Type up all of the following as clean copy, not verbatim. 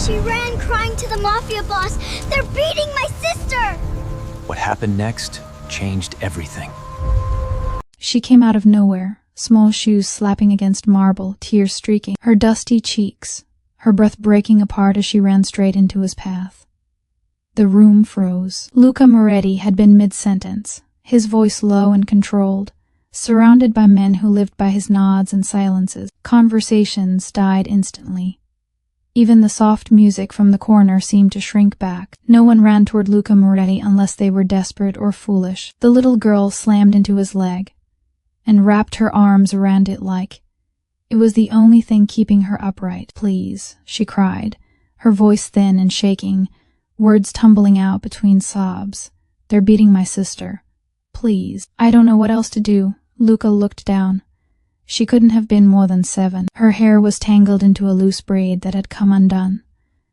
She ran crying to the Mafia boss. They're beating my sister! What happened next changed everything. She came out of nowhere, small shoes slapping against marble, tears streaking her dusty cheeks, her breath breaking apart as she ran straight into his path. The room froze. Luca Moretti had been mid-sentence, his voice low and controlled, surrounded by men who lived by his nods and silences. Conversations died instantly. Even the soft music from the corner seemed to shrink back. No one ran toward Luca Moretti unless they were desperate or foolish. The little girl slammed into his leg and wrapped her arms around it like it was the only thing keeping her upright. "Please," she cried, her voice thin and shaking, words tumbling out between sobs. "They're beating my sister. Please." "I don't know what else to do." Luca looked down. She couldn't have been more than 7. Her hair was tangled into a loose braid that had come undone,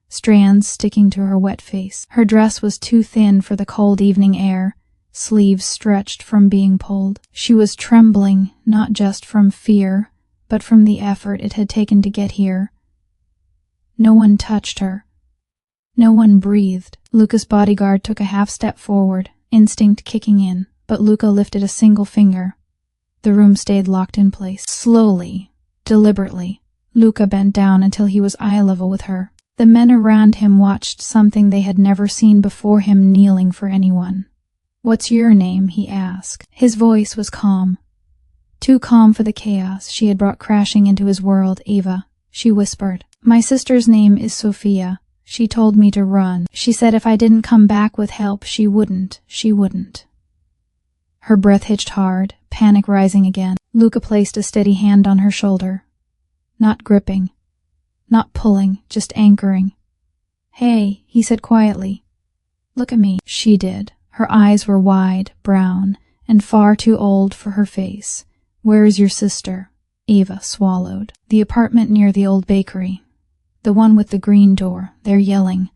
strands sticking to her wet face. Her dress was too thin for the cold evening air, sleeves stretched from being pulled. She was trembling, not just from fear, but from the effort it had taken to get here. No one touched her. No one breathed. Luca's bodyguard took a half step forward, instinct kicking in, but Luca lifted a single finger. The room stayed locked in place. Slowly, deliberately, Luca bent down until he was eye level with her. The men around him watched something they had never seen before him kneeling for anyone. "What's your name?" he asked. His voice was calm. Too calm for the chaos she had brought crashing into his world. "Eva," she whispered. "My sister's name is Sophia. She told me to run. She said if I didn't come back with help, she wouldn't. Her breath hitched hard, panic rising again. Luca placed a steady hand on her shoulder. Not gripping, not pulling, just anchoring. "Hey," he said quietly. "Look at me." She did. Her eyes were wide, brown, and far too old for her face. "Where is your sister?" Eva swallowed. "The apartment near the old bakery. The one with the green door. They're yelling.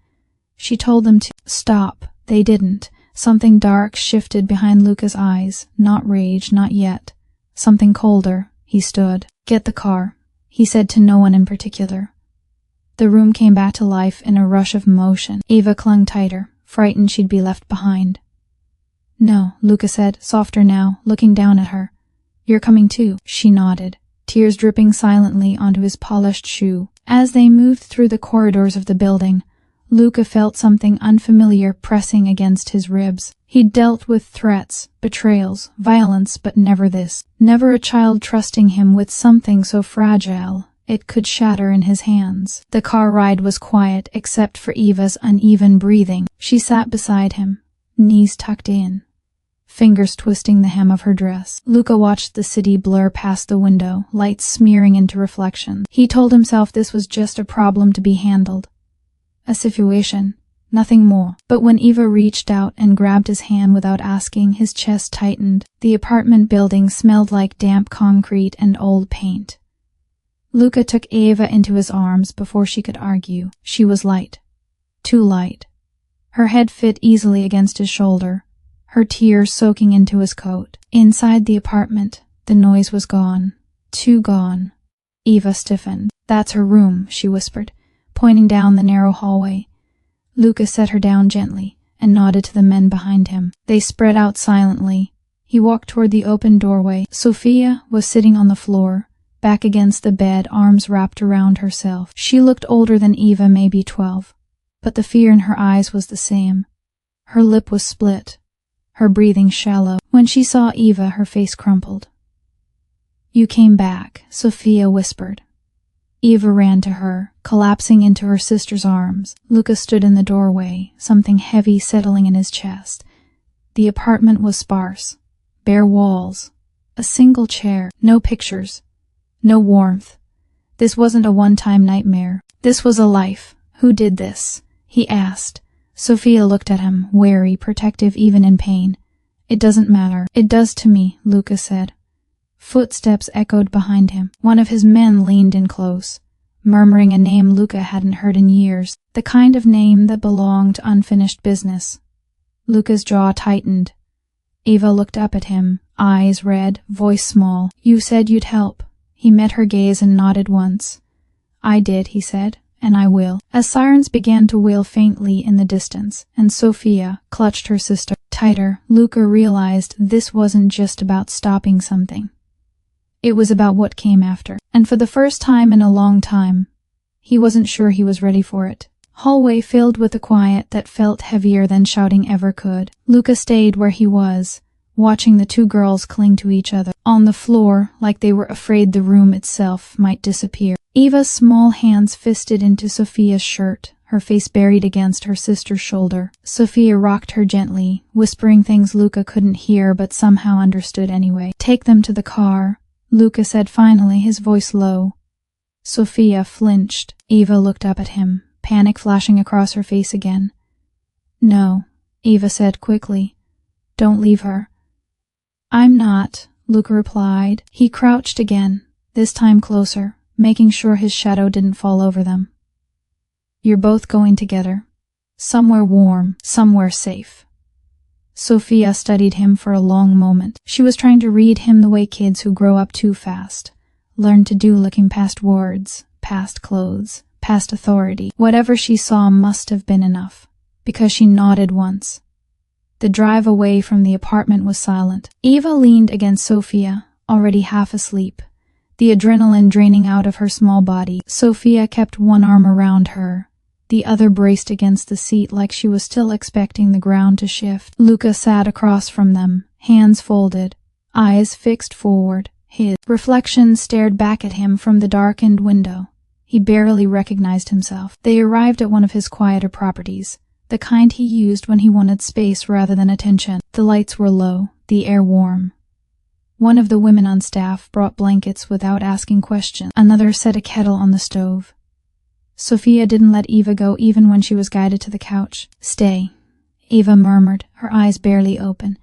She told them to stop. They didn't. Something dark shifted behind Luca's eyes. Not rage, not yet. Something colder. He stood. "Get the car," he said to no one in particular. The room came back to life in a rush of motion. Eva clung tighter, frightened she'd be left behind. "No," Luca said, softer now, looking down at her. "You're coming too." She nodded, tears dripping silently onto his polished shoe. As they moved through the corridors of the building, Luca felt something unfamiliar pressing against his ribs. He'd dealt with threats, betrayals, violence, but never this. Never a child trusting him with something so fragile it could shatter in his hands. The car ride was quiet except for Eva's uneven breathing. She sat beside him, knees tucked in, fingers twisting the hem of her dress. Luca watched the city blur past the window, lights smearing into reflections. He told himself this was just a problem to be handled. A situation, nothing more. But when Eva reached out and grabbed his hand without asking, his chest tightened. The apartment building smelled like damp concrete and old paint. Luca took Eva into his arms before she could argue. She was light. Too light. Her head fit easily against his shoulder, her tears soaking into his coat. Inside the apartment, the noise was gone. Too gone. Eva stiffened. "That's her room," she whispered, pointing down the narrow hallway. Luca set her down gently and nodded to the men behind him. They spread out silently. He walked toward the open doorway. Sophia was sitting on the floor, back against the bed, arms wrapped around herself. She looked older than Eva, maybe 12, but the fear in her eyes was the same. Her lip was split, her breathing shallow. When she saw Eva, her face crumpled. "You came back," Sophia whispered. Eva ran to her, collapsing into her sister's arms. Luca stood in the doorway, something heavy settling in his chest. The apartment was sparse. Bare walls. A single chair. No pictures. No warmth. This wasn't a one-time nightmare. This was a life. "Who did this?" he asked. Sophia looked at him, wary, protective even in pain. "It doesn't matter." "It does to me," Luca said. Footsteps echoed behind him. One of his men leaned in close, murmuring a name Luca hadn't heard in years, the kind of name that belonged to unfinished business. Luca's jaw tightened. Eva looked up at him, eyes red, voice small. "You said you'd help." He met her gaze and nodded once. "I did," he said. and I will. As sirens began to wail faintly in the distance, and Sophia clutched her sister tighter, Luca realized this wasn't just about stopping something. It was about what came after, and for the first time in a long time, he wasn't sure he was ready for it. Hallway filled with a quiet that felt heavier than shouting ever could. Luca stayed where he was, watching the two girls cling to each other on the floor like they were afraid the room itself might disappear. Eva's small hands fisted into Sophia's shirt, her face buried against her sister's shoulder. Sophia rocked her gently, whispering things Luca couldn't hear but somehow understood anyway. "Take them to the car," Luca said finally, his voice low. Sophia flinched. Eva looked up at him, panic flashing across her face again. "No," Eva said quickly. "Don't leave her." "I'm not," Luca replied. He crouched again, this time closer, making sure his shadow didn't fall over them. "You're both going together. Somewhere warm, somewhere safe." Sophia studied him for a long moment. She was trying to read him the way kids who grow up too fast learn to do, looking past words, past clothes, past authority. Whatever she saw must have been enough, because she nodded once. The drive away from the apartment was silent. Eva leaned against Sophia, already half asleep, the adrenaline draining out of her small body. Sophia kept one arm around her, the other braced against the seat like she was still expecting the ground to shift. Luca sat across from them, hands folded, eyes fixed forward. His reflection stared back at him from the darkened window. He barely recognized himself. They arrived at one of his quieter properties, the kind he used when he wanted space rather than attention. The lights were low, the air warm. One of the women on staff brought blankets without asking questions. Another set a kettle on the stove. Sophia didn't let Eva go even when she was guided to the couch. "Stay," Eva murmured, her eyes barely open.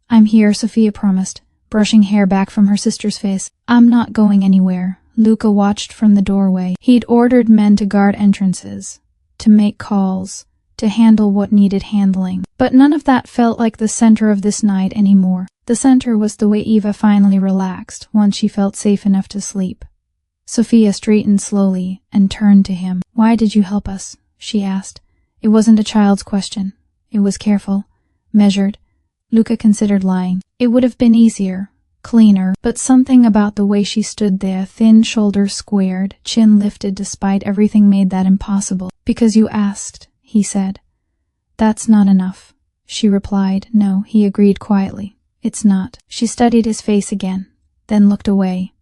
"I'm here," Sophia promised, brushing hair back from her sister's face. "I'm not going anywhere." Luca watched from the doorway. He'd ordered men to guard entrances, to make calls, to handle what needed handling. But none of that felt like the center of this night anymore. The center was the way Eva finally relaxed once she felt safe enough to sleep. Sophia straightened slowly and turned to him. "Why did you help us?" she asked. It wasn't a child's question. It was careful, measured. Luca considered lying. It would have been easier, cleaner, but something about the way she stood there, thin shoulders squared, chin lifted despite everything, made that impossible. "Because you asked," he said. "That's not enough," she replied. "No," he agreed quietly. "It's not." She studied his face again, then looked away.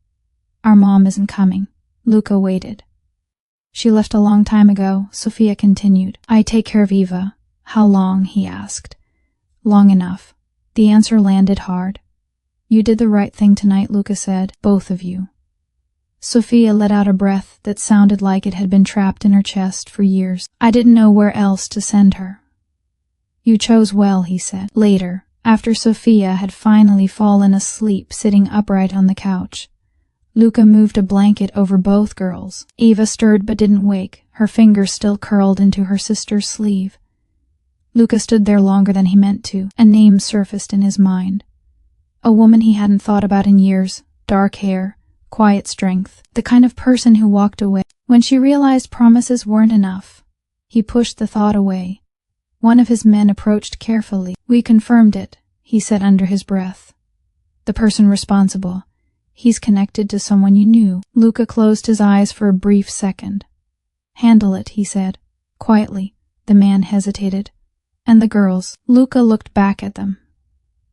"Our mom isn't coming." Luca waited. "She left a long time ago," Sophia continued. "I take care of Eva." "How long?" he asked. "Long enough." The answer landed hard. "You did the right thing tonight," Luca said. "Both of you." Sophia let out a breath that sounded like it had been trapped in her chest for years. "I didn't know where else to send her." "You chose well," he said. Later, after Sophia had finally fallen asleep sitting upright on the couch, Luca moved a blanket over both girls. Eva stirred but didn't wake, her fingers still curled into her sister's sleeve. Luca stood there longer than he meant to. A name surfaced in his mind. A woman he hadn't thought about in years, dark hair, quiet strength, the kind of person who walked away when she realized promises weren't enough. He pushed the thought away. One of his men approached carefully. "We confirmed it," he said under his breath. "The person responsible. He's connected to someone you knew." Luca closed his eyes for a brief second. "Handle it," he said, quietly. The man hesitated. "And the girls?" Luca looked back at them.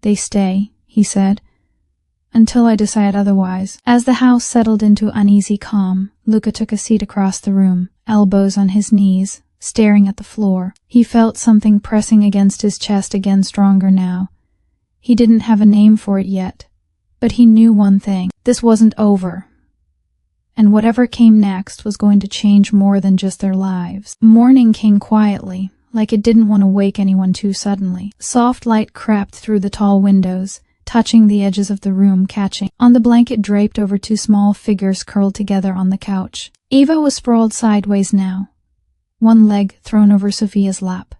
"They stay," he said, "until I decide otherwise." As the house settled into uneasy calm, Luca took a seat across the room, elbows on his knees, staring at the floor. He felt something pressing against his chest again, stronger now. He didn't have a name for it yet, but he knew one thing. This wasn't over. And whatever came next was going to change more than just their lives. Morning came quietly, like it didn't want to wake anyone too suddenly. Soft light crept through the tall windows, touching the edges of the room, catching on the blanket draped over two small figures curled together on the couch. Eva was sprawled sideways now, one leg thrown over Sophia's lap,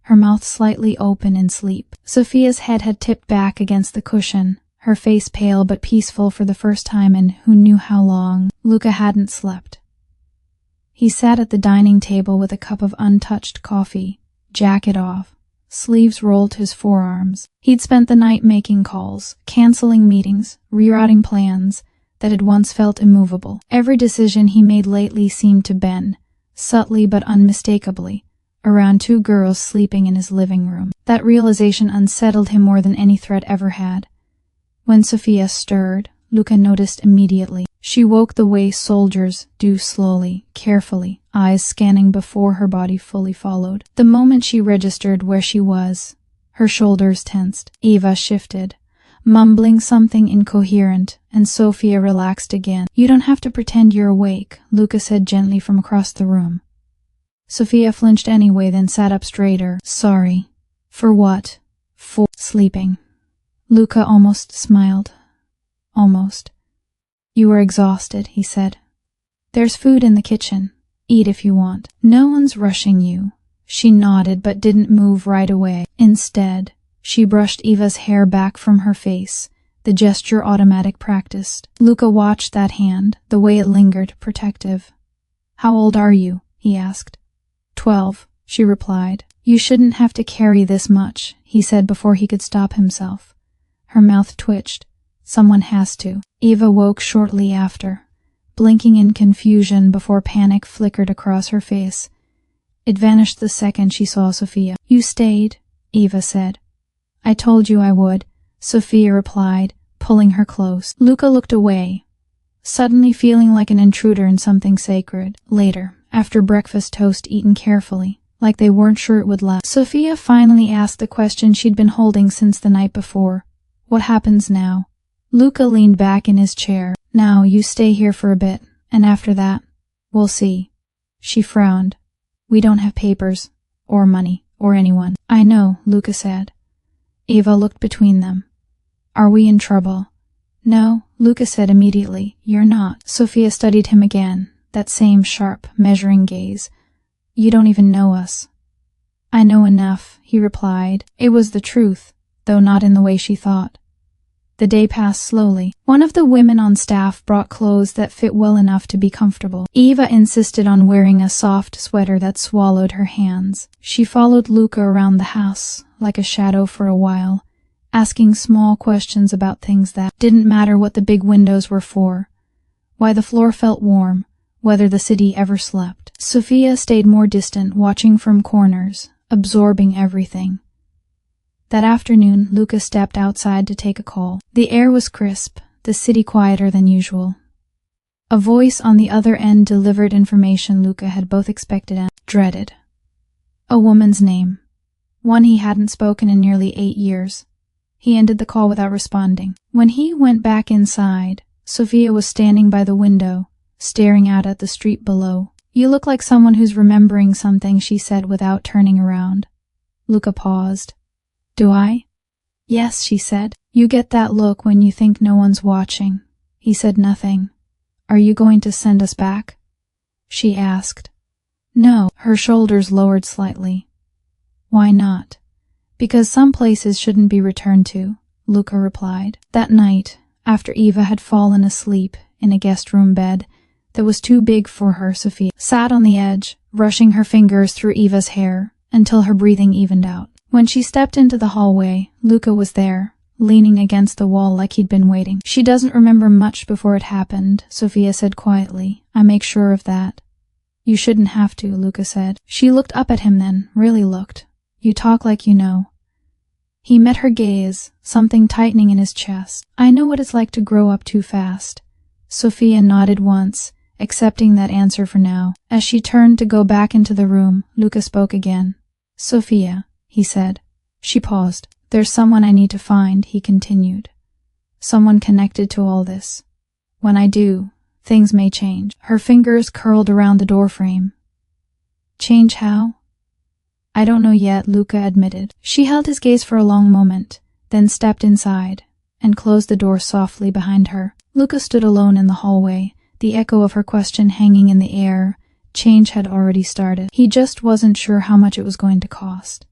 her mouth slightly open in sleep. Sophia's head had tipped back against the cushion, her face pale but peaceful for the first time in who knew how long. Luca hadn't slept. He sat at the dining table with a cup of untouched coffee, jacket off, sleeves rolled to his forearms. He'd spent the night making calls, canceling meetings, rerouting plans that had once felt immovable. Every decision he made lately seemed to bend, subtly but unmistakably, around two girls sleeping in his living room. That realization unsettled him more than any threat ever had. When Sophia stirred, Luca noticed immediately. She woke the way soldiers do, slowly, carefully, eyes scanning before her body fully followed. The moment she registered where she was, her shoulders tensed. Eva shifted, mumbling something incoherent, and Sophia relaxed again. "You don't have to pretend you're awake," Luca said gently from across the room. Sophia flinched anyway, then sat up straighter. "Sorry." "For what?" "For sleeping." Luca almost smiled. Almost. "You were exhausted," he said. "There's food in the kitchen. Eat if you want. No one's rushing you." She nodded but didn't move right away. Instead, she brushed Eva's hair back from her face, the gesture automatic practiced. Luca watched that hand, the way it lingered, protective. "How old are you?" he asked. 12, she replied. "You shouldn't have to carry this much," he said before he could stop himself. Her mouth twitched. "Someone has to." Eva woke shortly after, blinking in confusion before panic flickered across her face. It vanished the second she saw Sophia. "You stayed," Eva said. "I told you I would," Sophia replied, pulling her close. Luca looked away, suddenly feeling like an intruder in something sacred. Later, after breakfast toast eaten carefully, like they weren't sure it would last, Sophia finally asked the question she'd been holding since the night before. "What happens now?" Luca leaned back in his chair. "Now you stay here for a bit, and after that, we'll see." She frowned. "We don't have papers, or money, or anyone." "I know," Luca said. Eva looked between them. "Are we in trouble?" "No," Luca said immediately. "You're not." Sophia studied him again, that same sharp, measuring gaze. "You don't even know us." "I know enough," he replied. It was the truth, though not in the way she thought. The day passed slowly. One of the women on staff brought clothes that fit well enough to be comfortable. Eva insisted on wearing a soft sweater that swallowed her hands. She followed Luca around the house, like a shadow for a while, asking small questions about things that didn't matter what the big windows were for, why the floor felt warm, whether the city ever slept. Sophia stayed more distant, watching from corners, absorbing everything. That afternoon, Luca stepped outside to take a call. The air was crisp, the city quieter than usual. A voice on the other end delivered information Luca had both expected and dreaded. A woman's name, one he hadn't spoken in nearly 8 years. He ended the call without responding. When he went back inside, Sophia was standing by the window, staring out at the street below. "You look like someone who's remembering something," she said without turning around. Luca paused. "Do I?" "Yes," she said. "You get that look when you think no one's watching." He said nothing. "Are you going to send us back?" she asked. "No." Her shoulders lowered slightly. "Why not?" "Because some places shouldn't be returned to," Luca replied. That night, after Eva had fallen asleep in a guest room bed that was too big for her, Sophia sat on the edge, brushing her fingers through Eva's hair until her breathing evened out. When she stepped into the hallway, Luca was there, leaning against the wall like he'd been waiting. "She doesn't remember much before it happened," Sophia said quietly. "I make sure of that." "You shouldn't have to," Luca said. She looked up at him then, really looked. "You talk like you know." He met her gaze, something tightening in his chest. "I know what it's like to grow up too fast." Sophia nodded once, accepting that answer for now. As she turned to go back into the room, Luca spoke again. "Sophia," he said. She paused. "There's someone I need to find," he continued. "Someone connected to all this. When I do, things may change." Her fingers curled around the doorframe. "Change how?" "I don't know yet," Luca admitted. She held his gaze for a long moment, then stepped inside, and closed the door softly behind her. Luca stood alone in the hallway, the echo of her question hanging in the air. Change had already started. He just wasn't sure how much it was going to cost.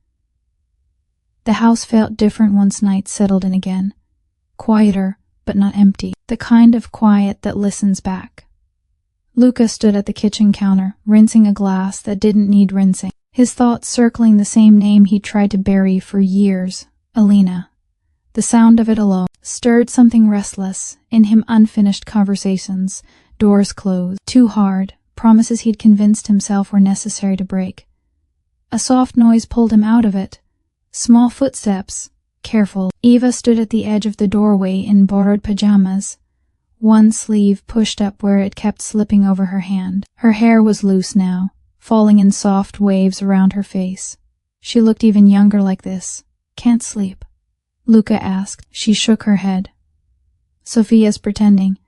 The house felt different once night settled in again. Quieter, but not empty. The kind of quiet that listens back. Luca stood at the kitchen counter, rinsing a glass that didn't need rinsing, his thoughts circling the same name he'd tried to bury for years, Alina. The sound of it alone stirred something restless in him. Unfinished conversations, doors closed, too hard, promises he'd convinced himself were necessary to break. A soft noise pulled him out of it. Small footsteps. Careful. Eva stood at the edge of the doorway in borrowed pajamas, one sleeve pushed up where it kept slipping over her hand. Her hair was loose now, falling in soft waves around her face. She looked even younger like this. Can't sleep? Luca asked. She shook her head. Sophia's pretending,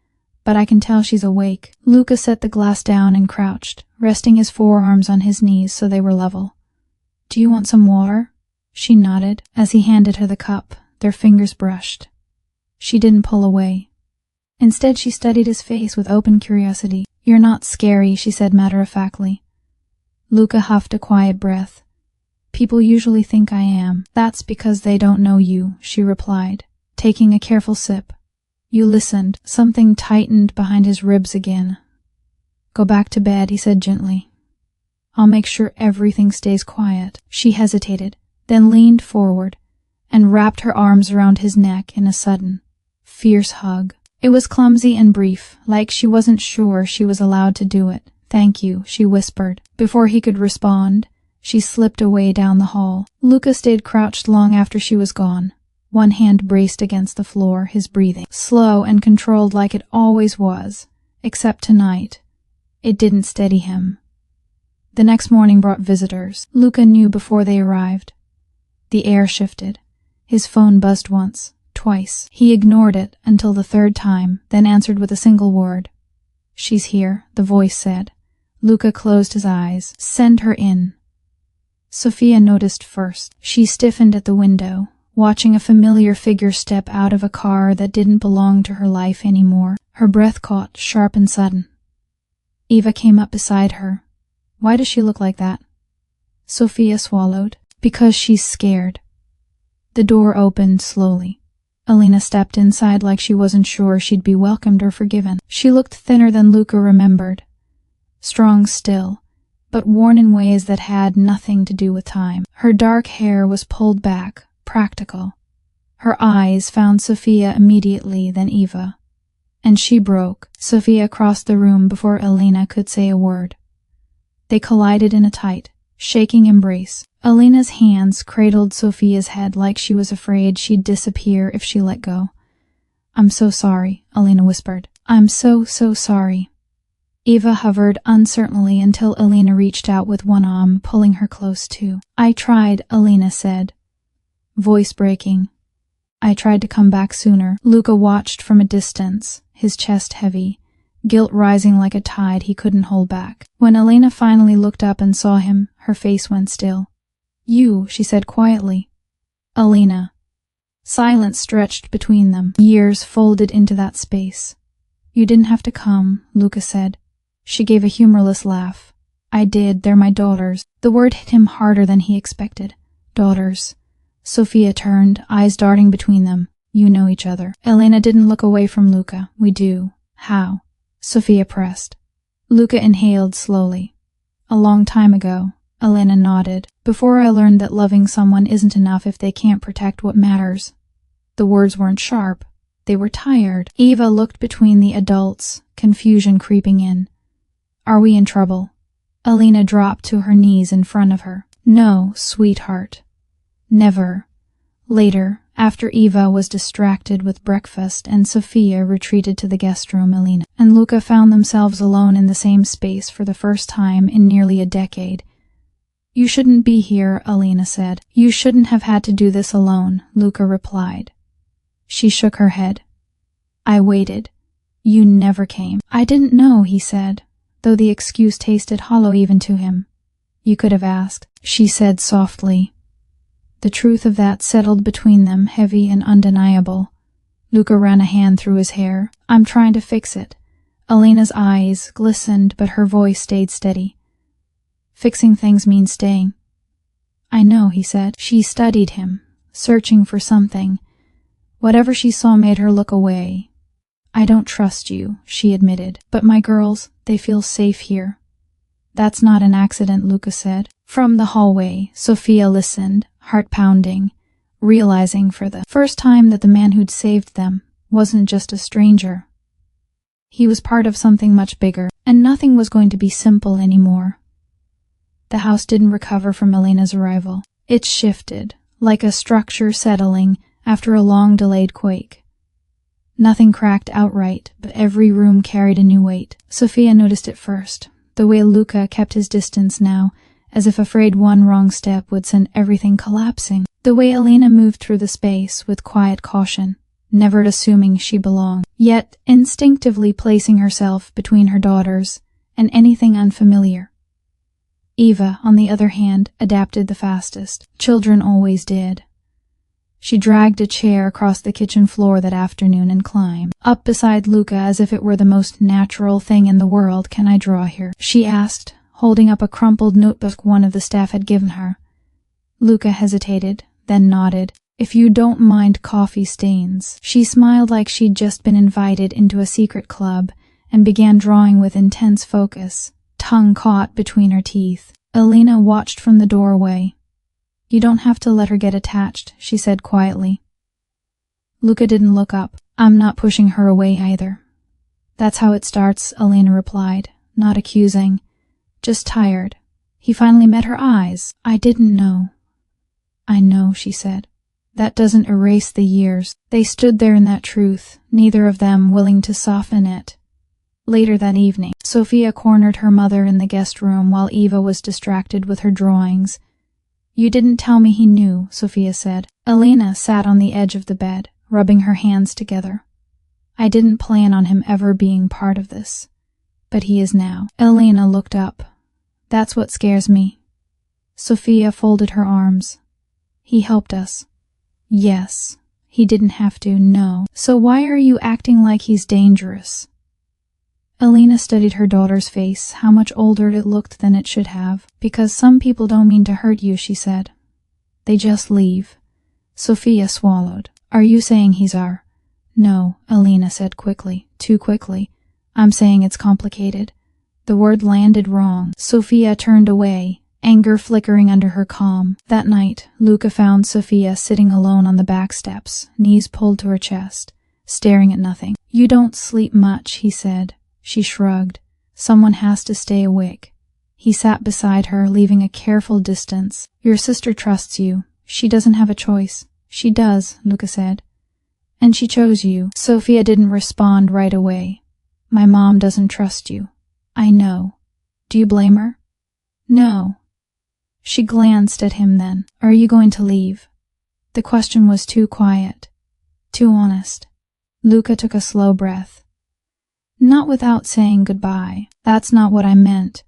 but I can tell she's awake. Luca set the glass down and crouched, resting his forearms on his knees so they were level. Do you want some water? She nodded. As he handed her the cup, their fingers brushed. She didn't pull away. Instead, she studied his face with open curiosity. You're not scary, she said matter-of-factly. Luca huffed a quiet breath. People usually think I am. That's because they don't know you, she replied, taking a careful sip. You listened. Something tightened behind his ribs again. Go back to bed, he said gently. I'll make sure everything stays quiet. She hesitated, then leaned forward and wrapped her arms around his neck in a sudden, fierce hug. It was clumsy and brief, like she wasn't sure she was allowed to do it. Thank you, she whispered. Before he could respond, she slipped away down the hall. Luca stayed crouched long after she was gone, one hand braced against the floor, his breathing slow and controlled like it always was, except tonight. It didn't steady him. The next morning brought visitors. Luca knew before they arrived. The air shifted. His phone buzzed once. Twice. He ignored it until the third time, then answered with a single word. She's here, the voice said. Luca closed his eyes. Send her in. Sophia noticed first. She stiffened at the window, watching a familiar figure step out of a car that didn't belong to her life anymore. Her breath caught, sharp and sudden. Eva came up beside her. Why does she look like that? Sophia swallowed. Because she's scared. The door opened slowly. Alina stepped inside like she wasn't sure she'd be welcomed or forgiven. She looked thinner than Luca remembered. Strong still, but worn in ways that had nothing to do with time. Her dark hair was pulled back, practical. Her eyes found Sophia immediately, then Eva. And she broke. Sophia crossed the room before Alina could say a word. They collided in a tight, shaking embrace. Alina's hands cradled Sophia's head like she was afraid she'd disappear if she let go. I'm so sorry, Alina whispered. I'm so sorry. Eva hovered uncertainly until Alina reached out with one arm, pulling her close too. I tried, Alina said, voice breaking. I tried to come back sooner. Luca watched from a distance, his chest heavy, guilt rising like a tide he couldn't hold back. When Alina finally looked up and saw him, her face went still. You, she said quietly. Alina. Silence stretched between them, years folded into that space. You didn't have to come, Luca said. She gave a humorless laugh. I did, they're my daughters. The word hit him harder than he expected. Daughters. Sophia turned, eyes darting between them. You know each other. Alina didn't look away from Luca. We do. How? Sophia pressed. Luca inhaled slowly. A long time ago. Alina nodded. Before I learned that loving someone isn't enough if they can't protect what matters. The words weren't sharp. They were tired. Eva looked between the adults, confusion creeping in. Are we in trouble? Alina dropped to her knees in front of her. No, sweetheart. Never. Later, after Eva was distracted with breakfast and Sophia retreated to the guest room, Alina and Luca found themselves alone in the same space for the first time in nearly a decade. You shouldn't be here, Alina said. You shouldn't have had to do this alone, Luca replied. She shook her head. I waited. You never came. I didn't know, he said, though the excuse tasted hollow even to him. You could have asked, she said softly. The truth of that settled between them, heavy and undeniable. Luca ran a hand through his hair. I'm trying to fix it. Alina's eyes glistened, but her voice stayed steady. Fixing things means staying. I know, he said. She studied him, searching for something. Whatever she saw made her look away. I don't trust you, she admitted. But my girls, they feel safe here. That's not an accident, Luca said. From the hallway, Sophia listened, heart pounding, realizing for the first time that the man who'd saved them wasn't just a stranger. He was part of something much bigger, and nothing was going to be simple anymore. The house didn't recover from Elena's arrival. It shifted, like a structure settling after a long-delayed quake. Nothing cracked outright, but every room carried a new weight. Sophia noticed it first, the way Luca kept his distance now, as if afraid one wrong step would send everything collapsing. The way Elena moved through the space with quiet caution, never assuming she belonged, yet instinctively placing herself between her daughters and anything unfamiliar. Eva, on the other hand, adapted the fastest. Children always did. She dragged a chair across the kitchen floor that afternoon and climbed up beside Luca as if it were the most natural thing in the world. Can I draw here? She asked, holding up a crumpled notebook one of the staff had given her. Luca hesitated, then nodded. If you don't mind coffee stains. She smiled like she'd just been invited into a secret club and began drawing with intense focus, tongue caught between her teeth. Elena watched from the doorway. You don't have to let her get attached, she said quietly. Luca didn't look up. I'm not pushing her away either. That's how it starts, Elena replied, not accusing, just tired. He finally met her eyes. I didn't know. I know, she said. That doesn't erase the years. They stood there in that truth, neither of them willing to soften it. Later that evening, Sophia cornered her mother in the guest room while Eva was distracted with her drawings. You didn't tell me he knew, Sophia said. Elena sat on the edge of the bed, rubbing her hands together. I didn't plan on him ever being part of this, but he is now. Elena looked up. That's what scares me. Sophia folded her arms. He helped us. Yes, he didn't have to, no. So why are you acting like he's dangerous? Elena studied her daughter's face, how much older it looked than it should have. Because some people don't mean to hurt you, she said. They just leave. Sophia swallowed. Are you saying he's our... No, Elena said quickly, too quickly. I'm saying it's complicated. The word landed wrong. Sophia turned away, anger flickering under her calm. That night, Luca found Sophia sitting alone on the back steps, knees pulled to her chest, staring at nothing. You don't sleep much, he said. She shrugged. Someone has to stay awake. He sat beside her, leaving a careful distance. Your sister trusts you. She doesn't have a choice. She does, Luca said. And she chose you. Sophia didn't respond right away. My mom doesn't trust you. I know. Do you blame her? No. She glanced at him then. Are you going to leave? The question was too quiet, too honest. Luca took a slow breath. Not without saying goodbye. That's not what I meant.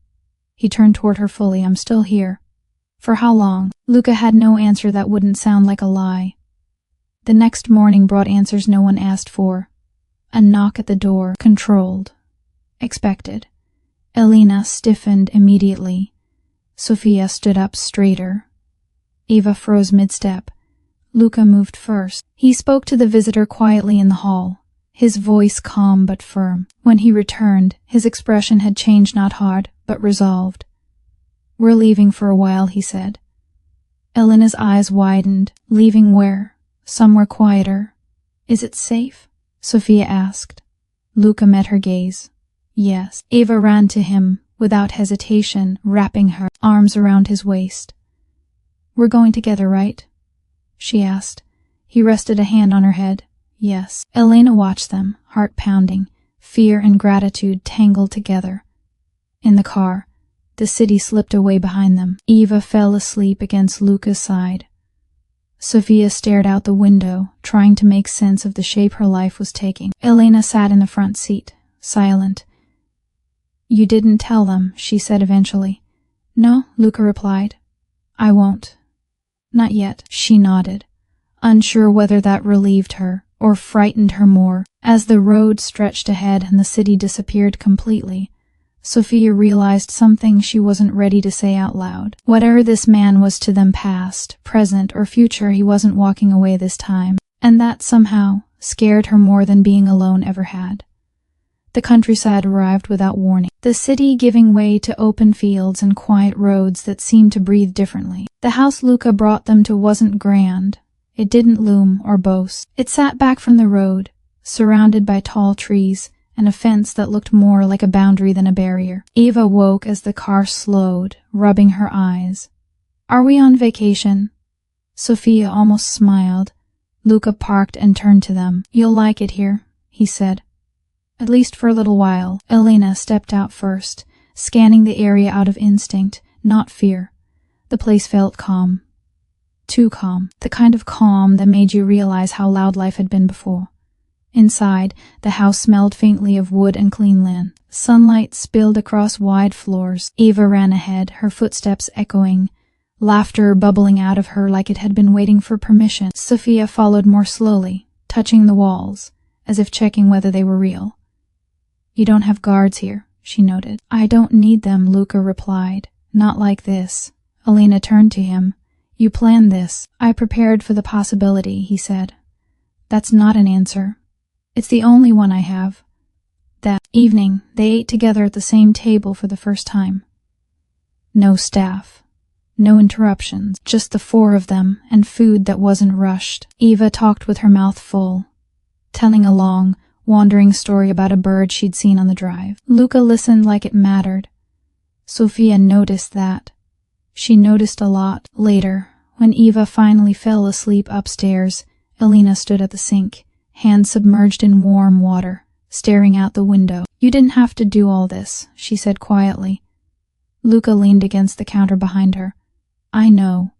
He turned toward her fully. I'm still here. For how long? Luca had no answer that wouldn't sound like a lie. The next morning brought answers no one asked for. A knock at the door, controlled, expected. Elena stiffened immediately. Sophia stood up straighter. Eva froze mid-step. Luca moved first. He spoke to the visitor quietly in the hall, his voice calm but firm. When he returned, his expression had changed, not hard, but resolved. We're leaving for a while, he said. Elena's eyes widened. Leaving where? Somewhere quieter. Is it safe? Sophia asked. Luca met her gaze. Yes. Eva ran to him, without hesitation, wrapping her arms around his waist. We're going together, right? She asked. He rested a hand on her head. Yes. Elena watched them, heart pounding, fear and gratitude tangled together. In the car, the city slipped away behind them. Eva fell asleep against Luca's side. Sophia stared out the window, trying to make sense of the shape her life was taking. Elena sat in the front seat, silent. You didn't tell them, she said eventually. No, Luca replied. I won't. Not yet. She nodded, unsure whether that relieved her or frightened her more. As the road stretched ahead and the city disappeared completely, Sophia realized something she wasn't ready to say out loud. Whatever this man was to them, past, present, or future, he wasn't walking away this time. And that somehow scared her more than being alone ever had. The countryside arrived without warning, the city giving way to open fields and quiet roads that seemed to breathe differently. The house Luca brought them to wasn't grand. It didn't loom or boast. It sat back from the road, surrounded by tall trees and a fence that looked more like a boundary than a barrier. Eva woke as the car slowed, rubbing her eyes. "Are we on vacation?" Sophia almost smiled. Luca parked and turned to them. "You'll like it here," he said. "At least for a little while." Elena stepped out first, scanning the area out of instinct, not fear. The place felt calm. Too calm. The kind of calm that made you realize how loud life had been before. Inside, the house smelled faintly of wood and clean linen. Sunlight spilled across wide floors. Eva ran ahead, her footsteps echoing, laughter bubbling out of her like it had been waiting for permission. Sophia followed more slowly, touching the walls, as if checking whether they were real. "You don't have guards here," she noted. "I don't need them," Luca replied. "Not like this." Elena turned to him. "You planned this." "I prepared for the possibility," he said. "That's not an answer. It's the only one I have." That evening, they ate together at the same table for the first time. No staff. No interruptions. Just the four of them, and food that wasn't rushed. Eva talked with her mouth full, telling a long, wandering story about a bird she'd seen on the drive. Luca listened like it mattered. Sophia noticed that. She noticed a lot. Later, when Eva finally fell asleep upstairs, Elena stood at the sink, hands submerged in warm water, staring out the window. "You didn't have to do all this," she said quietly. Luca leaned against the counter behind her. "I know."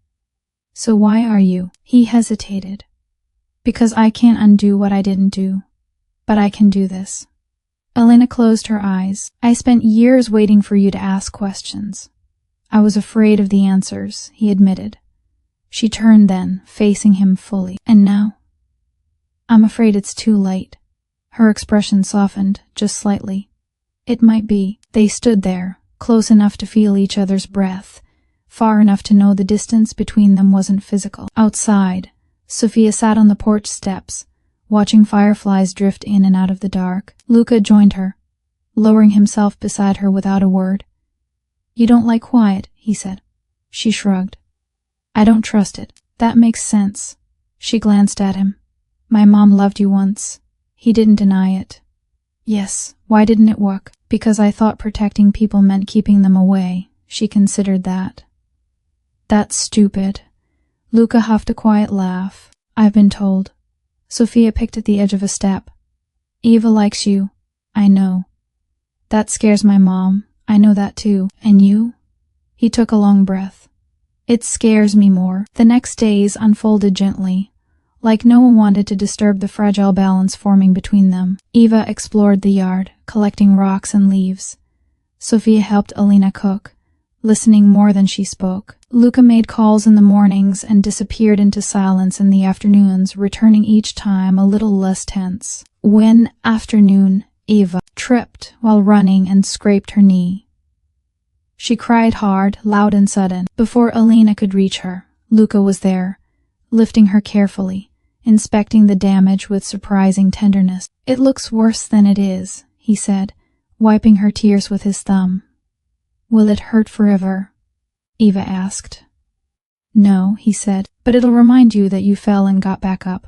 "So why are you?" He hesitated. "Because I can't undo what I didn't do. But I can do this." Elena closed her eyes. "I spent years waiting for you to ask questions. I was afraid of the answers," he admitted. She turned then, facing him fully. "And now?" "I'm afraid it's too late." Her expression softened, just slightly. "It might be." They stood there, close enough to feel each other's breath, far enough to know the distance between them wasn't physical. Outside, Sophia sat on the porch steps, watching fireflies drift in and out of the dark. Luca joined her, lowering himself beside her without a word. "You don't like quiet," he said. She shrugged. "I don't trust it." "That makes sense." She glanced at him. "My mom loved you once." He didn't deny it. "Yes, why didn't it work?" "Because I thought protecting people meant keeping them away." She considered that. "That's stupid." Luca huffed a quiet laugh. "I've been told." Sophia picked at the edge of a step. "Eva likes you." "I know." "That scares my mom." "I know that too." "And you?" He took a long breath. "It scares me more." The next days unfolded gently, like no one wanted to disturb the fragile balance forming between them. Eva explored the yard, collecting rocks and leaves. Sophia helped Elena cook, listening more than she spoke. Luca made calls in the mornings and disappeared into silence in the afternoons, returning each time a little less tense. One afternoon, Eva tripped while running and scraped her knee. She cried hard, loud and sudden. Before Elena could reach her, Luca was there, lifting her carefully, inspecting the damage with surprising tenderness. "It looks worse than it is," he said, wiping her tears with his thumb. "Will it hurt forever?" Eva asked. "No," he said, "but it'll remind you that you fell and got back up."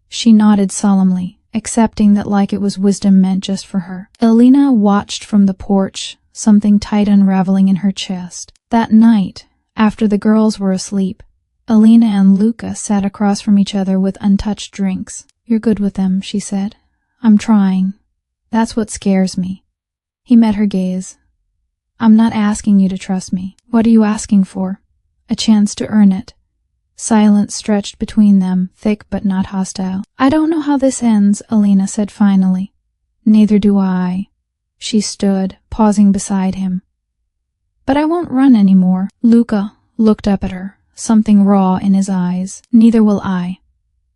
She nodded solemnly, accepting that like it was wisdom meant just for her. Elena watched from the porch, something tight unraveling in her chest. That night, after the girls were asleep, Elena and Luca sat across from each other with untouched drinks. "You're good with them," she said. "I'm trying. That's what scares me." He met her gaze. "I'm not asking you to trust me." "What are you asking for?" "A chance to earn it." Silence stretched between them, thick but not hostile. "I don't know how this ends," Elena said finally. "Neither do I." She stood, pausing beside him. "But I won't run anymore." Luca looked up at her, something raw in his eyes. "Neither will I."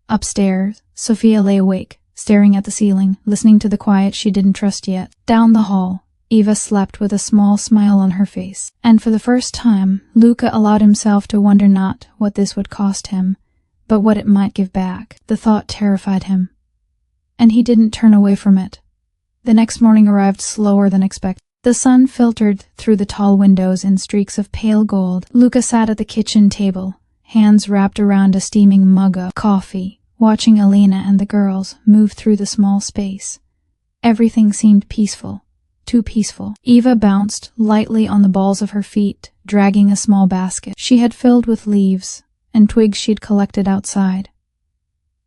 Upstairs, Sophia lay awake, staring at the ceiling, listening to the quiet she didn't trust yet. Down the hall, Eva slept with a small smile on her face, and for the first time, Luca allowed himself to wonder not what this would cost him, but what it might give back. The thought terrified him. and he didn't turn away from it. The next morning arrived slower than expected. The sun filtered through the tall windows in streaks of pale gold. Luca sat at the kitchen table, hands wrapped around a steaming mug of coffee, watching Elena and the girls move through the small space. Everything seemed peaceful, too peaceful. Eva bounced lightly on the balls of her feet, dragging a small basket she had filled with leaves and twigs she'd collected outside.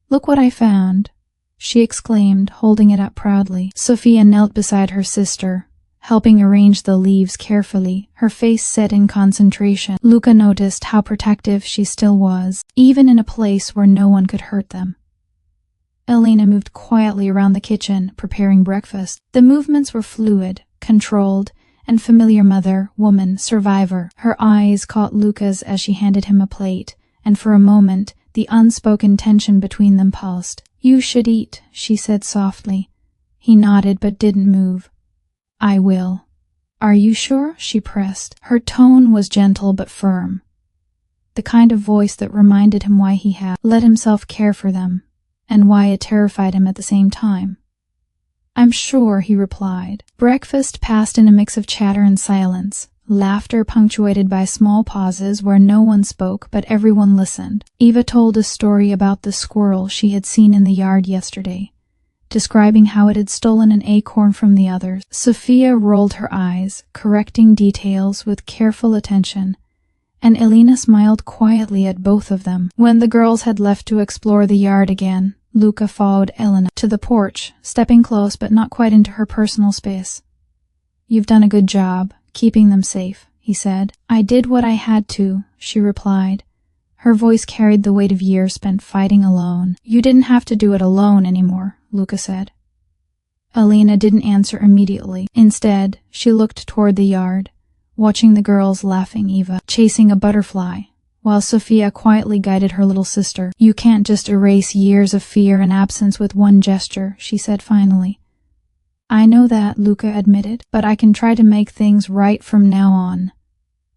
"Look what I found," she exclaimed, holding it up proudly. Sophia knelt beside her sister, helping arrange the leaves carefully, her face set in concentration. Luca noticed how protective she still was, even in a place where no one could hurt them. Elena moved quietly around the kitchen, preparing breakfast. The movements were fluid, controlled, and familiar mother, woman, survivor. Her eyes caught Luca's as she handed him a plate, and for a moment, the unspoken tension between them pulsed. "You should eat," she said softly. He nodded but didn't move. "I will." "Are you sure?" she pressed. Her tone was gentle but firm, the kind of voice that reminded him why he had let himself care for them, and why it terrified him at the same time. "I'm sure," he replied. Breakfast passed in a mix of chatter and silence, laughter punctuated by small pauses where no one spoke but everyone listened. Eva told a story about the squirrel she had seen in the yard yesterday, describing how it had stolen an acorn from the others. Sophia rolled her eyes, correcting details with careful attention, and Elena smiled quietly at both of them. When the girls had left to explore the yard again, Luca followed Elena to the porch, stepping close but not quite into her personal space. "You've done a good job, keeping them safe," he said. "I did what I had to," she replied. Her voice carried the weight of years spent fighting alone. "You didn't have to do it alone anymore," Luca said. Elena didn't answer immediately. Instead, she looked toward the yard, watching the girls laughing, Eva chasing a butterfly, while Sophia quietly guided her little sister. "You can't just erase years of fear and absence with one gesture," she said finally. "I know that," Luca admitted, "but I can try to make things right from now on."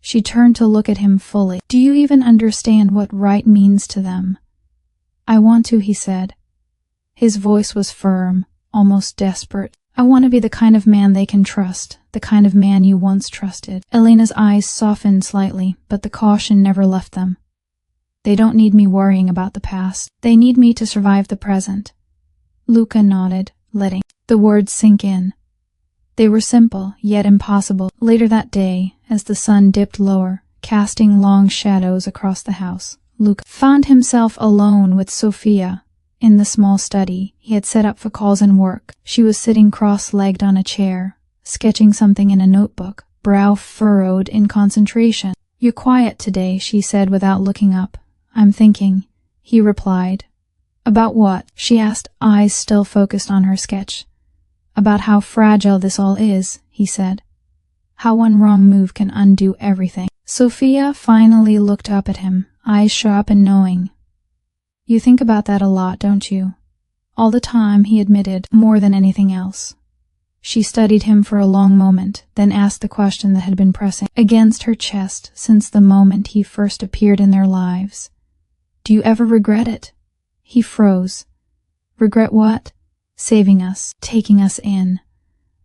She turned to look at him fully. "Do you even understand what right means to them?" "I want to," he said. His voice was firm, almost desperate. "I want to be the kind of man they can trust, the kind of man you once trusted." Elena's eyes softened slightly, but the caution never left them. "They don't need me worrying about the past. They need me to survive the present." Luca nodded, letting the words sink in. They were simple, yet impossible. Later that day, as the sun dipped lower, casting long shadows across the house, Luca found himself alone with Sophia in the small study he had set up for calls and work. She was sitting cross-legged on a chair, sketching something in a notebook, brow furrowed in concentration. "You're quiet today," she said without looking up. "I'm thinking," he replied. "About what?" she asked, eyes still focused on her sketch. "About how fragile this all is," he said. "How one wrong move can undo everything." Sophia finally looked up at him, eyes sharp and knowing. "You think about that a lot, don't you?" "All the time," he admitted, "more than anything else." She studied him for a long moment, then asked the question that had been pressing against her chest since the moment he first appeared in their lives. "Do you ever regret it?" He froze. "Regret what?" "Saving us, taking us in,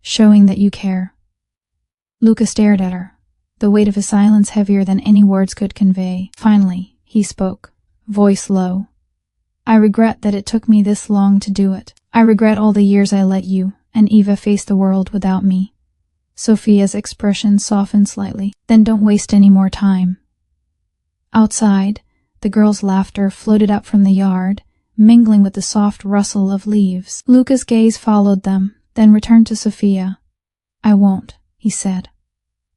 showing that you care." Luca stared at her, the weight of his silence heavier than any words could convey. Finally, he spoke, voice low. "I regret that it took me this long to do it. I regret all the years I let you and Eva face the world without me." Sophia's expression softened slightly. "Then don't waste any more time." Outside, the girls' laughter floated up from the yard, mingling with the soft rustle of leaves. Luca's gaze followed them, then returned to Sophia. "I won't," he said.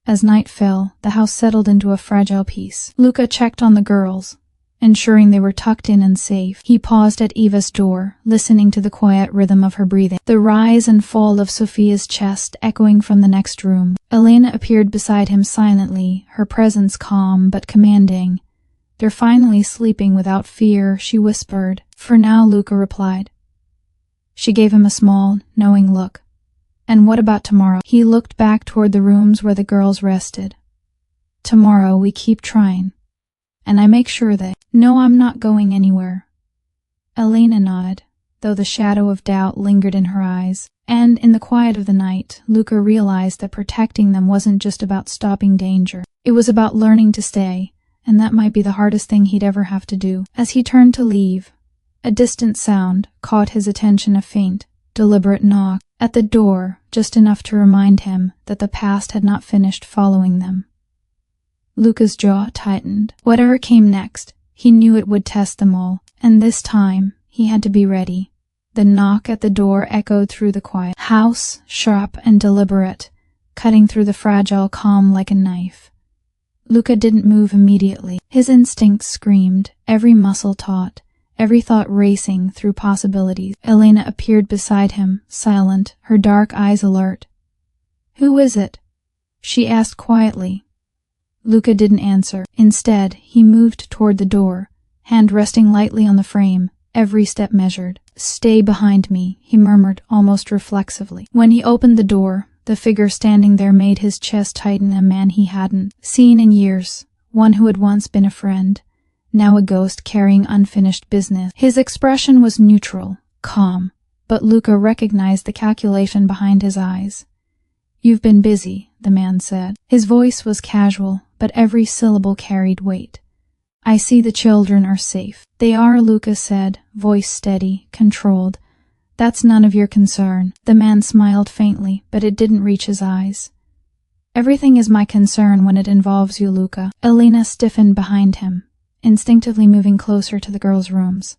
As night fell, the house settled into a fragile peace. Luca checked on the girls, ensuring they were tucked in and safe. He paused at Eva's door, listening to the quiet rhythm of her breathing, the rise and fall of Sophia's chest echoing from the next room. Elena appeared beside him silently, her presence calm but commanding. "They're finally sleeping without fear," she whispered. "For now," Luca replied. She gave him a small, knowing look. "And what about tomorrow?" He looked back toward the rooms where the girls rested. "Tomorrow we keep trying. And I make sure they know I'm not going anywhere." Elena nodded, though the shadow of doubt lingered in her eyes. And in the quiet of the night, Luca realized that protecting them wasn't just about stopping danger. It was about learning to stay, and that might be the hardest thing he'd ever have to do. As he turned to leave, a distant sound caught his attention, a faint, deliberate knock at the door, just enough to remind him that the past had not finished following them. Luca's jaw tightened. Whatever came next, he knew it would test them all, and this time he had to be ready. The knock at the door echoed through the quiet house, sharp and deliberate, cutting through the fragile calm like a knife. Luca didn't move immediately. His instincts screamed, every muscle taut, every thought racing through possibilities. Elena appeared beside him, silent, her dark eyes alert. "Who is it?" she asked quietly. Luca didn't answer. Instead, he moved toward the door, hand resting lightly on the frame, every step measured. "Stay behind me," he murmured almost reflexively. When he opened the door, the figure standing there made his chest tighten, a man he hadn't seen in years, one who had once been a friend, now a ghost carrying unfinished business. His expression was neutral, calm, but Luca recognized the calculation behind his eyes. "You've been busy," the man said. His voice was casual, but every syllable carried weight. "I see the children are safe." "They are," Luca said, voice steady, controlled. "That's none of your concern." The man smiled faintly, but it didn't reach his eyes. "Everything is my concern when it involves you, Luca." Elena stiffened behind him, instinctively moving closer to the girls' rooms.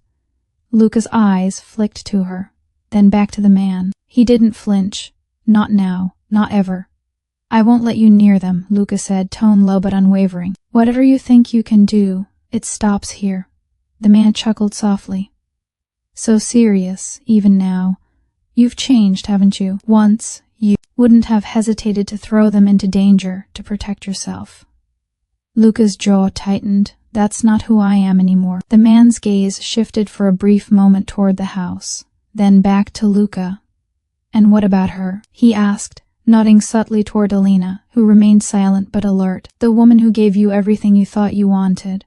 Luca's eyes flicked to her, then back to the man. He didn't flinch. "Not now, not ever." "I won't let you near them," Luca said, tone low but unwavering. "Whatever you think you can do, it stops here." The man chuckled softly. "So serious, even now. You've changed, haven't you? Once, you wouldn't have hesitated to throw them into danger to protect yourself." Luca's jaw tightened. "That's not who I am anymore." The man's gaze shifted for a brief moment toward the house, then back to Luca. "And what about her?" he asked, nodding subtly toward Elena, who remained silent but alert. "The woman who gave you everything you thought you wanted.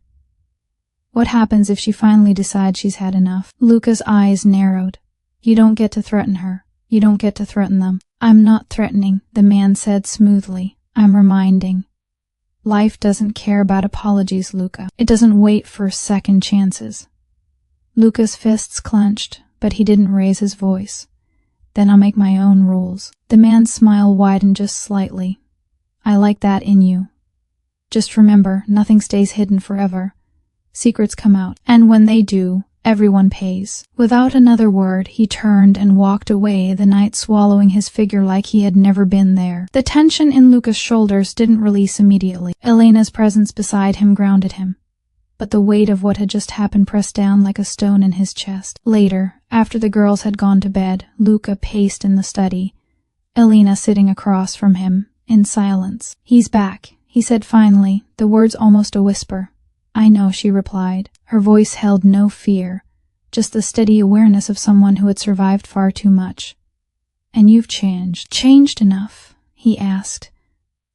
What happens if she finally decides she's had enough?" Luca's eyes narrowed. "You don't get to threaten her. You don't get to threaten them." "I'm not threatening," the man said smoothly. "I'm reminding. Life doesn't care about apologies, Luca. It doesn't wait for second chances." Luca's fists clenched, but he didn't raise his voice. "Then I'll make my own rules." The man's smile widened just slightly. "I like that in you. Just remember, nothing stays hidden forever. Secrets come out, and when they do, everyone pays." Without another word, he turned and walked away, the night swallowing his figure like he had never been there. The tension in Luca's shoulders didn't release immediately. Elena's presence beside him grounded him, but the weight of what had just happened pressed down like a stone in his chest. Later, after the girls had gone to bed, Luca paced in the study, Elena sitting across from him, in silence. "He's back," he said finally, the words almost a whisper. "I know," she replied. Her voice held no fear, just the steady awareness of someone who had survived far too much. "And you've changed." "Changed enough?" he asked.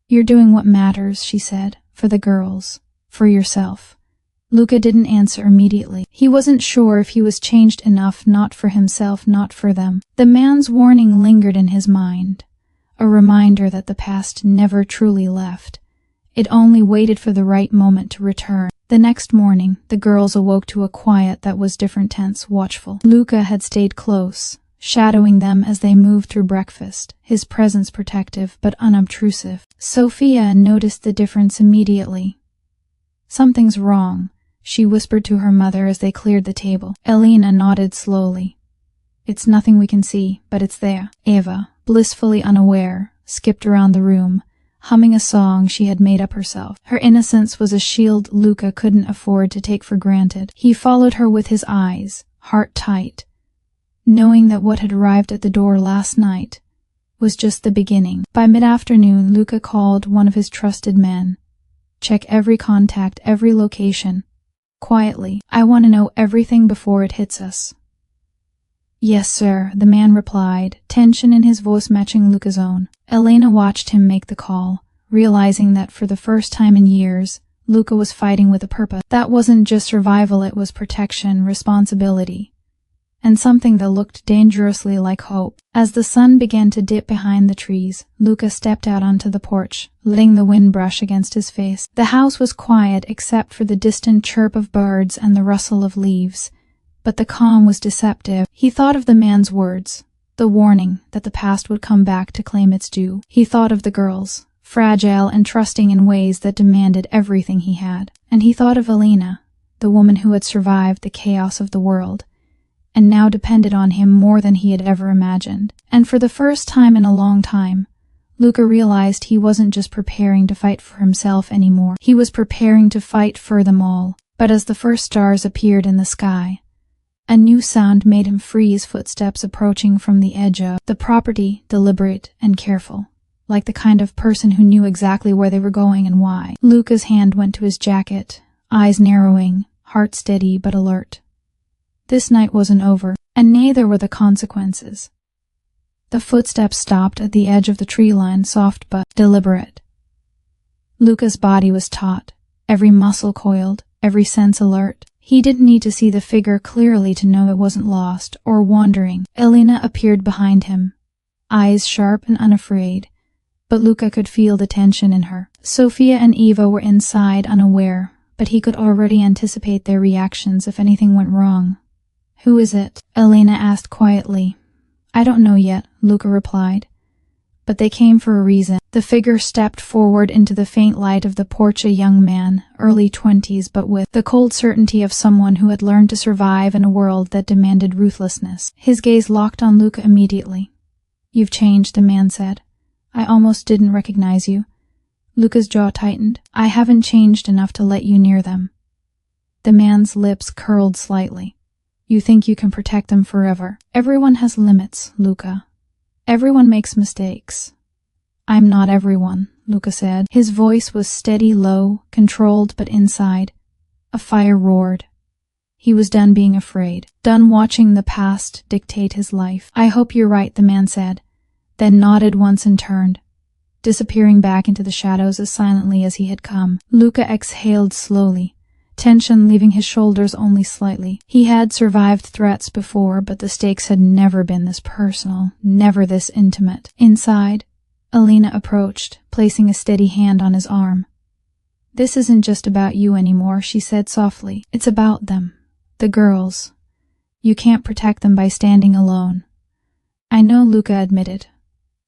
"You're doing what matters," she said, "for the girls, for yourself." Luca didn't answer immediately. He wasn't sure if he was changed enough, not for himself, not for them. The man's warning lingered in his mind, a reminder that the past never truly left. It only waited for the right moment to return. The next morning, the girls awoke to a quiet that was different, tense, watchful. Luca had stayed close, shadowing them as they moved through breakfast, his presence protective but unobtrusive. Sophia noticed the difference immediately. "Something's wrong," she whispered to her mother as they cleared the table. Elena nodded slowly. "It's nothing we can see, but it's there." Eva, blissfully unaware, skipped around the room, humming a song she had made up herself. Her innocence was a shield Luca couldn't afford to take for granted. He followed her with his eyes, heart tight, knowing that what had arrived at the door last night was just the beginning. By mid-afternoon, Luca called one of his trusted men. "Check every contact, every location. Quietly. I want to know everything before it hits us." "Yes, sir," the man replied, tension in his voice matching Luca's own. Elena watched him make the call, realizing that for the first time in years, Luca was fighting with a purpose. That wasn't just survival, it was protection, responsibility. and something that looked dangerously like hope. As the sun began to dip behind the trees, Luca stepped out onto the porch, letting the wind brush against his face. The house was quiet except for the distant chirp of birds and the rustle of leaves, but the calm was deceptive. He thought of the man's words, the warning that the past would come back to claim its due. He thought of the girls, fragile and trusting in ways that demanded everything he had. And he thought of Elena, the woman who had survived the chaos of the world, and now depended on him more than he had ever imagined. And for the first time in a long time, Luca realized he wasn't just preparing to fight for himself anymore. He was preparing to fight for them all. But as the first stars appeared in the sky, a new sound made him freeze, footsteps approaching from the edge of the property, deliberate and careful, like the kind of person who knew exactly where they were going and why. Luca's hand went to his jacket, eyes narrowing, heart steady but alert. This night wasn't over, and neither were the consequences. The footsteps stopped at the edge of the tree line, soft but deliberate. Luca's body was taut, every muscle coiled, every sense alert. He didn't need to see the figure clearly to know it wasn't lost or wandering. Elena appeared behind him, eyes sharp and unafraid, but Luca could feel the tension in her. Sofia and Eva were inside, unaware, but he could already anticipate their reactions if anything went wrong. "Who is it?" Elena asked quietly. "I don't know yet," Luca replied. "But they came for a reason." The figure stepped forward into the faint light of the porch, a young man, early 20s, but with the cold certainty of someone who had learned to survive in a world that demanded ruthlessness. His gaze locked on Luca immediately. "You've changed," the man said. "I almost didn't recognize you." Luca's jaw tightened. "I haven't changed enough to let you near them." The man's lips curled slightly. "You think you can protect them forever?" "Everyone has limits, Luca. Everyone makes mistakes." "I'm not everyone," Luca said. His voice was steady, low, controlled, but inside a fire roared. He was done being afraid, done watching the past dictate his life. "I hope you're right," the man said, then nodded once and turned, disappearing back into the shadows as silently as he had come. Luca exhaled slowly, tension leaving his shoulders only slightly. He had survived threats before, but the stakes had never been this personal, never this intimate. Inside, Elena approached, placing a steady hand on his arm. "This isn't just about you anymore," she said softly. "It's about them, the girls. You can't protect them by standing alone." "I know," Luca admitted,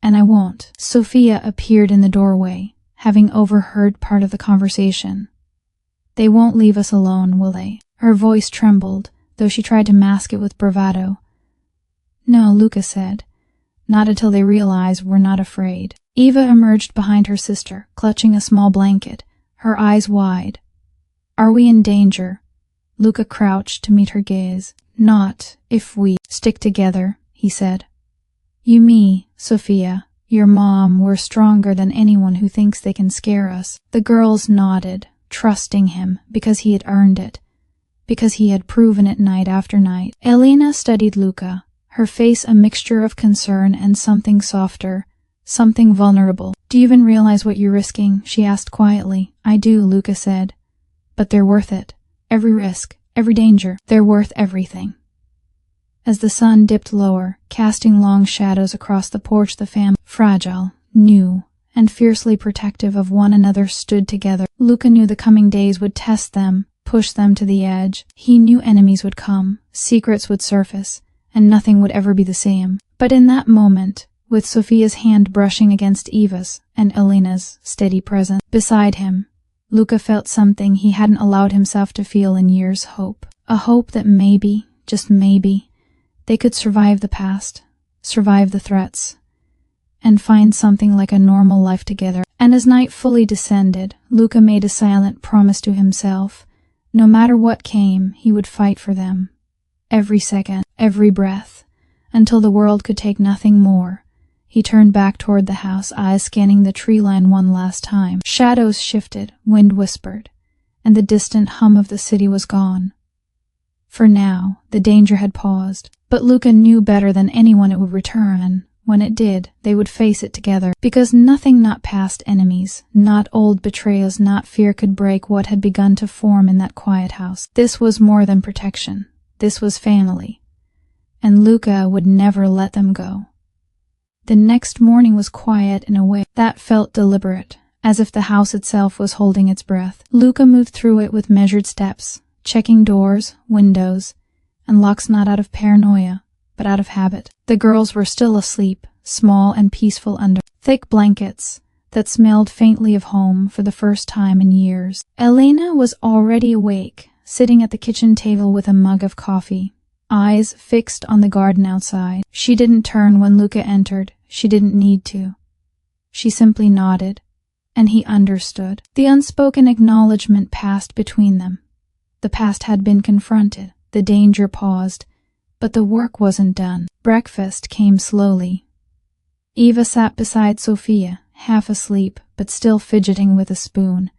"and I won't." Sofia appeared in the doorway, having overheard part of the conversation. "They won't leave us alone, will they?" Her voice trembled, though she tried to mask it with bravado. "No," Luca said. "Not until they realize we're not afraid." Eva emerged behind her sister, clutching a small blanket, her eyes wide. "Are we in danger?" Luca crouched to meet her gaze. "Not if we stick together," he said. "You, me, Sofia, your mom, we're stronger than anyone who thinks they can scare us." The girls nodded, trusting him because he had earned it, because he had proven it night after night. Elena studied Luca, her face a mixture of concern and something softer, something vulnerable. "Do you even realize what you're risking?" she asked quietly. "I do," Luca said. "But they're worth it. Every risk, every danger, they're worth everything." As the sun dipped lower, casting long shadows across the porch, the family, fragile, new, and fiercely protective of one another, stood together. Luca knew the coming days would test them, push them to the edge. He knew enemies would come, secrets would surface, and nothing would ever be the same. But in that moment, with Sofia's hand brushing against Eva's and Elena's steady presence beside him, Luca felt something he hadn't allowed himself to feel in years: hope. A hope that maybe, just maybe, they could survive the past, survive the threats, and find something like a normal life together. And as night fully descended, Luca made a silent promise to himself. No matter what came, he would fight for them. Every second, every breath, until the world could take nothing more. He turned back toward the house, eyes scanning the tree line one last time. Shadows shifted, wind whispered, and the distant hum of the city was gone. For now, the danger had paused, but Luca knew better than anyone it would return. When it did, they would face it together, because nothing, not past enemies, not old betrayals, not fear, could break what had begun to form in that quiet house. This was more than protection. This was family. and Luca would never let them go. The next morning was quiet in a way that felt deliberate, as if the house itself was holding its breath. Luca moved through it with measured steps, checking doors, windows, and locks not out of paranoia, but out of habit. The girls were still asleep, small and peaceful under thick blankets that smelled faintly of home for the first time in years. Elena was already awake, sitting at the kitchen table with a mug of coffee, eyes fixed on the garden outside. She didn't turn when Luca entered. She didn't need to. She simply nodded, and he understood. The unspoken acknowledgement passed between them. The past had been confronted, the danger paused, but the work wasn't done. Breakfast came slowly. Eva sat beside Sophia, half asleep, but still fidgeting with a spoon,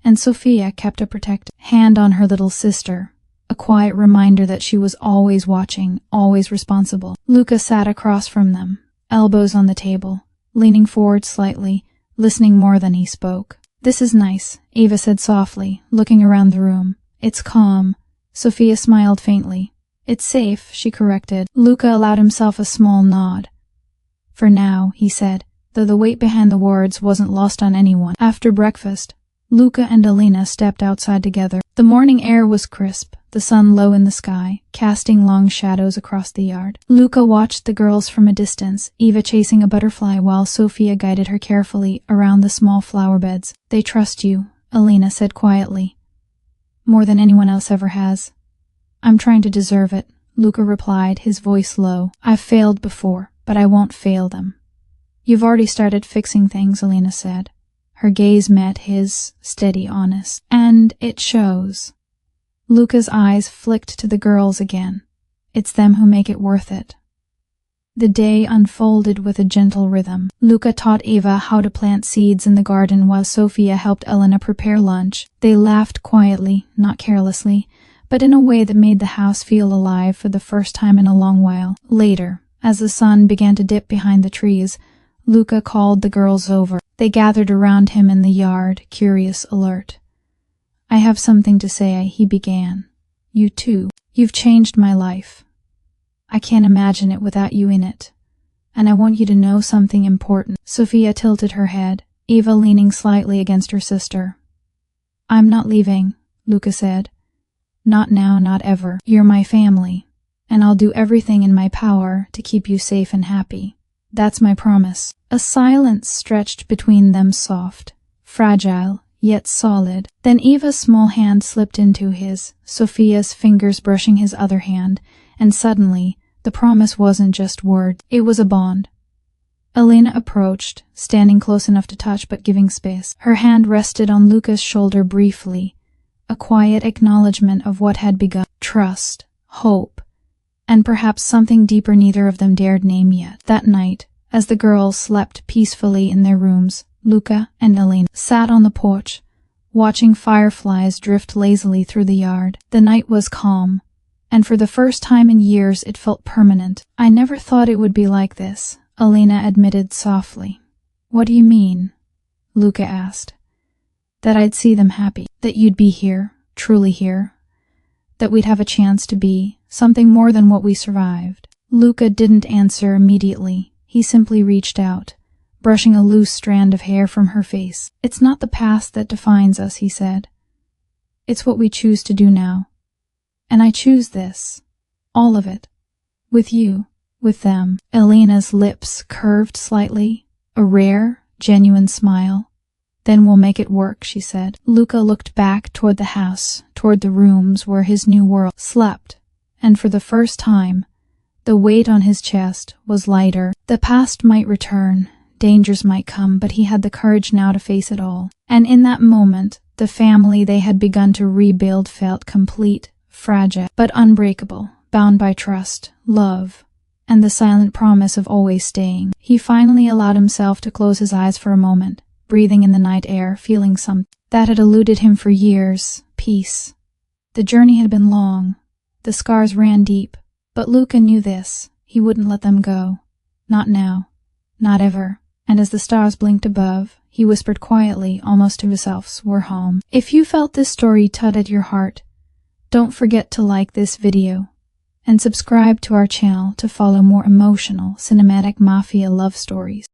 and Sophia kept a protective hand on her little sister, a quiet reminder that she was always watching, always responsible. Luca sat across from them, elbows on the table, leaning forward slightly, listening more than he spoke. "This is nice," Eva said softly, looking around the room. "It's calm." Sophia smiled faintly. "It's safe," she corrected. Luca allowed himself a small nod. "For now," he said, though the weight behind the words wasn't lost on anyone. After breakfast, Luca and Elena stepped outside together. The morning air was crisp, the sun low in the sky, casting long shadows across the yard. Luca watched the girls from a distance, Eva chasing a butterfly while Sophia guided her carefully around the small flower beds. "They trust you," Elena said quietly. "More than anyone else ever has." "I'm trying to deserve it," Luca replied, his voice low. "I've failed before, but I won't fail them." "You've already started fixing things," Elena said. Her gaze met his, steady, honest. "And it shows." Luca's eyes flicked to the girls again. "It's them who make it worth it." The day unfolded with a gentle rhythm. Luca taught Eva how to plant seeds in the garden while Sophia helped Elena prepare lunch. They laughed quietly, not carelessly, but in a way that made the house feel alive for the first time in a long while. Later, as the sun began to dip behind the trees, Luca called the girls over. They gathered around him in the yard, curious, alert. "I have something to say," he began. "You too. You've changed my life. I can't imagine it without you in it. And I want you to know something important." Sophia tilted her head, Eva leaning slightly against her sister. "I'm not leaving," Luca said. "Not now, not ever. You're my family, and I'll do everything in my power to keep you safe and happy. That's my promise." A silence stretched between them, soft, fragile, yet solid. Then Eva's small hand slipped into his, Sophia's fingers brushing his other hand, and suddenly, the promise wasn't just words, it was a bond. Elena approached, standing close enough to touch but giving space. Her hand rested on Luca's shoulder briefly, a quiet acknowledgement of what had begun. Trust, hope, and perhaps something deeper neither of them dared name yet. That night, as the girls slept peacefully in their rooms, Luca and Elena sat on the porch, watching fireflies drift lazily through the yard. The night was calm, and for the first time in years it felt permanent. "I never thought it would be like this," Elena admitted softly. "What do you mean?" Luca asked. "That I'd see them happy, that you'd be here, truly here, that we'd have a chance to be something more than what we survived." Luca didn't answer immediately. He simply reached out, brushing a loose strand of hair from her face. "It's not the past that defines us," he said. "It's what we choose to do now. And I choose this. All of it. With you. With them." Elena's lips curved slightly, a rare, genuine smile. "Then we'll make it work," she said. Luca looked back toward the house, toward the rooms where his new world slept, and for the first time, the weight on his chest was lighter. The past might return, dangers might come, but he had the courage now to face it all. And in that moment, the family they had begun to rebuild felt complete, fragile, but unbreakable, bound by trust, love, and the silent promise of always staying. He finally allowed himself to close his eyes for a moment, breathing in the night air, feeling something that had eluded him for years, peace. The journey had been long, the scars ran deep, but Luca knew this. He wouldn't let them go. Not now. Not ever. And as the stars blinked above, he whispered quietly, almost to himself, "We're home." If you felt this story tug at your heart, don't forget to like this video, and subscribe to our channel to follow more emotional, cinematic Mafia love stories.